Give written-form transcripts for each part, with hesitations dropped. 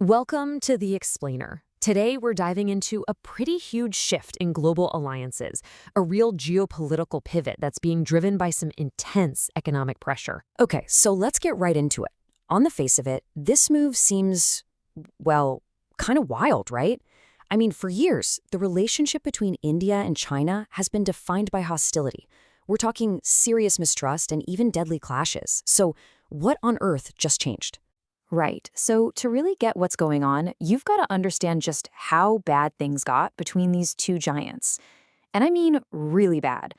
Welcome to The Explainer. Today, we're diving into a pretty huge shift in global alliances, a real geopolitical pivot that's being driven by some intense economic pressure. Okay, so let's get right into it. On the face of it, this move seems, well, kind of wild, right? I mean, for years, the relationship between India and China has been defined by hostility. We're talking serious mistrust and even deadly clashes. So, what on earth just changed? Right. So to really get what's going on, you've got to understand just how bad things got between these two giants. And I mean really bad.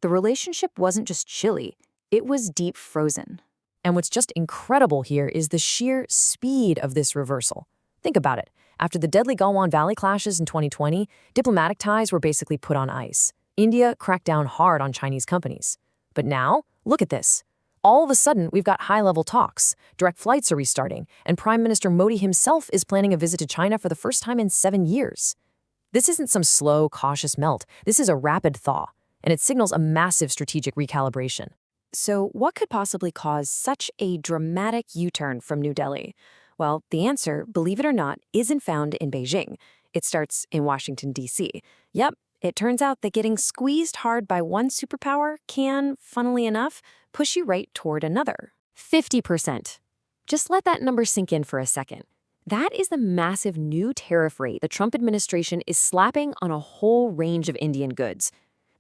The relationship wasn't just chilly, it was deep frozen. And what's just incredible here is the sheer speed of this reversal. Think about it. After the deadly Galwan Valley clashes in 2020, diplomatic ties were basically put on ice. India cracked down hard on Chinese companies. But now, look at this. All of a sudden, we've got high-level talks, direct flights are restarting, and Prime Minister Modi himself is planning a visit to China for the first time in 7 years. This isn't some slow, cautious melt. This is a rapid thaw, and it signals a massive strategic recalibration. So what could possibly cause such a dramatic U-turn from New Delhi? Well, the answer, believe it or not, isn't found in Beijing. It starts in Washington, D.C. Yep. It turns out that getting squeezed hard by one superpower can, funnily enough, push you right toward another. 50%. Just let that number sink in for a second. That is the massive new tariff rate the Trump administration is slapping on a whole range of Indian goods.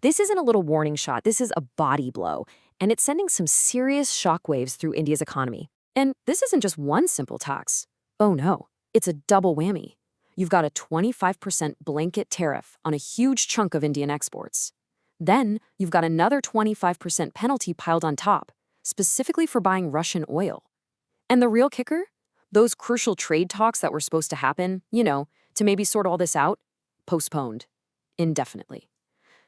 This isn't a little warning shot, this is a body blow, and it's sending some serious shockwaves through India's economy. And this isn't just one simple tax. Oh no, it's a double whammy. You've got a 25% blanket tariff on a huge chunk of Indian exports. Then, you've got another 25% penalty piled on top, specifically for buying Russian oil. And the real kicker? Those crucial trade talks that were supposed to happen, to maybe sort all this out, postponed indefinitely.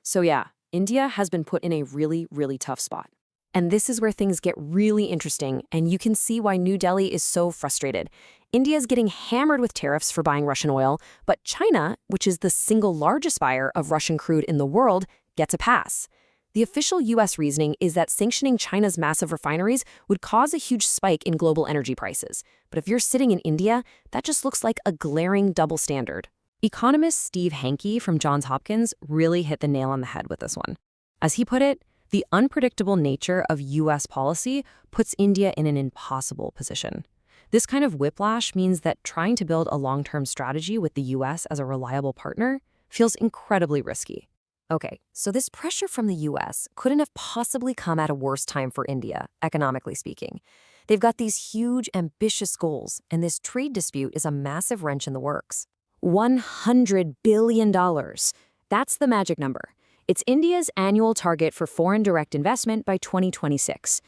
So yeah, India has been put in a really, really tough spot. And this is where things get really interesting, and you can see why New Delhi is so frustrated. India's getting hammered with tariffs for buying Russian oil, but China, which is the single largest buyer of Russian crude in the world, gets a pass. The official U.S. reasoning is that sanctioning China's massive refineries would cause a huge spike in global energy prices. But if you're sitting in India, that just looks like a glaring double standard. Economist Steve Hanke from Johns Hopkins really hit the nail on the head with this one. As he put it, the unpredictable nature of U.S. policy puts India in an impossible position. This kind of whiplash means that trying to build a long-term strategy with the U.S. as a reliable partner feels incredibly risky. Okay, so this pressure from the U.S. couldn't have possibly come at a worse time for India, economically speaking. They've got these huge, ambitious goals, and this trade dispute is a massive wrench in the works. $100 billion. That's the magic number. It's India's annual target for foreign direct investment by 2026.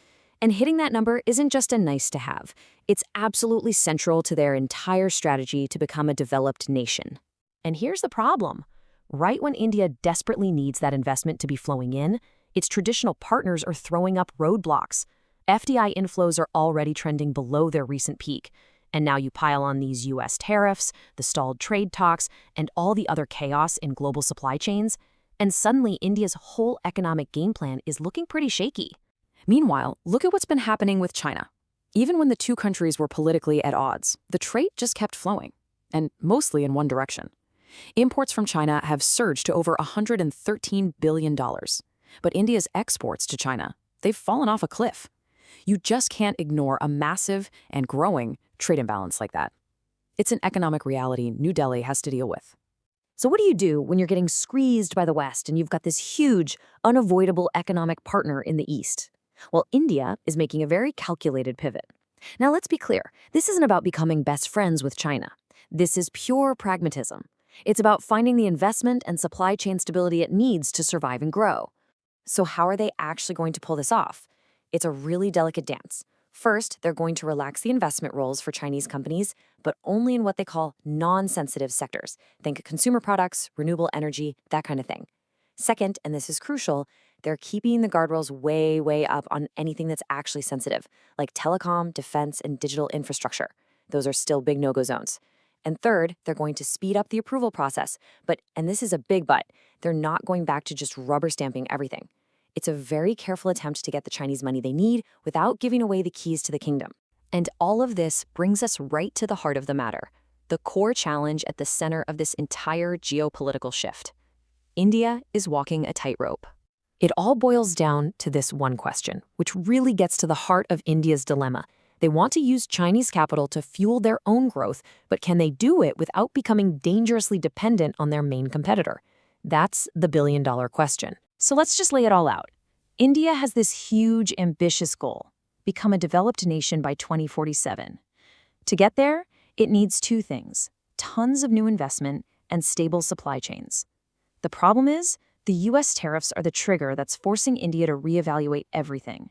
And hitting that number isn't just a nice-to-have. It's absolutely central to their entire strategy to become a developed nation. And here's the problem. Right when India desperately needs that investment to be flowing in, its traditional partners are throwing up roadblocks. FDI inflows are already trending below their recent peak. And now you pile on these U.S. tariffs, the stalled trade talks, and all the other chaos in global supply chains, and suddenly India's whole economic game plan is looking pretty shaky. Meanwhile, look at what's been happening with China. Even when the two countries were politically at odds, the trade just kept flowing, and mostly in one direction. Imports from China have surged to over $113 billion. But India's exports to China, they've fallen off a cliff. You just can't ignore a massive and growing trade imbalance like that. It's an economic reality New Delhi has to deal with. So what do you do when you're getting squeezed by the West and you've got this huge, unavoidable economic partner in the East? Well, India is making a very calculated pivot. Now, let's be clear. This isn't about becoming best friends with China. This is pure pragmatism. It's about finding the investment and supply chain stability it needs to survive and grow. So how are they actually going to pull this off? It's a really delicate dance. First, they're going to relax the investment rules for Chinese companies, but only in what they call non-sensitive sectors. Think consumer products, renewable energy, that kind of thing. Second, and this is crucial, they're keeping the guardrails way, way up on anything that's actually sensitive, like telecom, defense, and digital infrastructure. Those are still big no-go zones. And third, they're going to speed up the approval process. But, and this is a big but, they're not going back to just rubber stamping everything. It's a very careful attempt to get the Chinese money they need without giving away the keys to the kingdom. And all of this brings us right to the heart of the matter. the core challenge at the center of this entire geopolitical shift. India is walking a tightrope. It all boils down to this one question, which really gets to the heart of India's dilemma. They want to use Chinese capital to fuel their own growth, but can they do it without becoming dangerously dependent on their main competitor? That's the billion-dollar question. So let's just lay it all out. India has this huge, ambitious goal: become a developed nation by 2047. To get there, it needs two things: tons of new investment and stable supply chains. The problem is, the US tariffs are the trigger that's forcing India to reevaluate everything.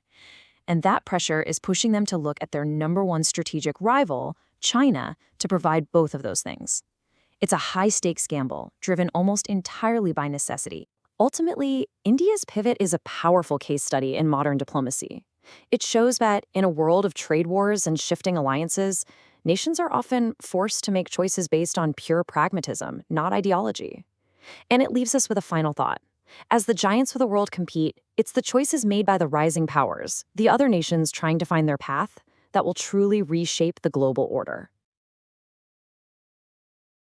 And that pressure is pushing them to look at their number one strategic rival, China, to provide both of those things. It's a high-stakes gamble, driven almost entirely by necessity. Ultimately, India's pivot is a powerful case study in modern diplomacy. It shows that in a world of trade wars and shifting alliances, nations are often forced to make choices based on pure pragmatism, not ideology. And it leaves us with a final thought. As the giants of the world compete, it's the choices made by the rising powers, the other nations trying to find their path, that will truly reshape the global order.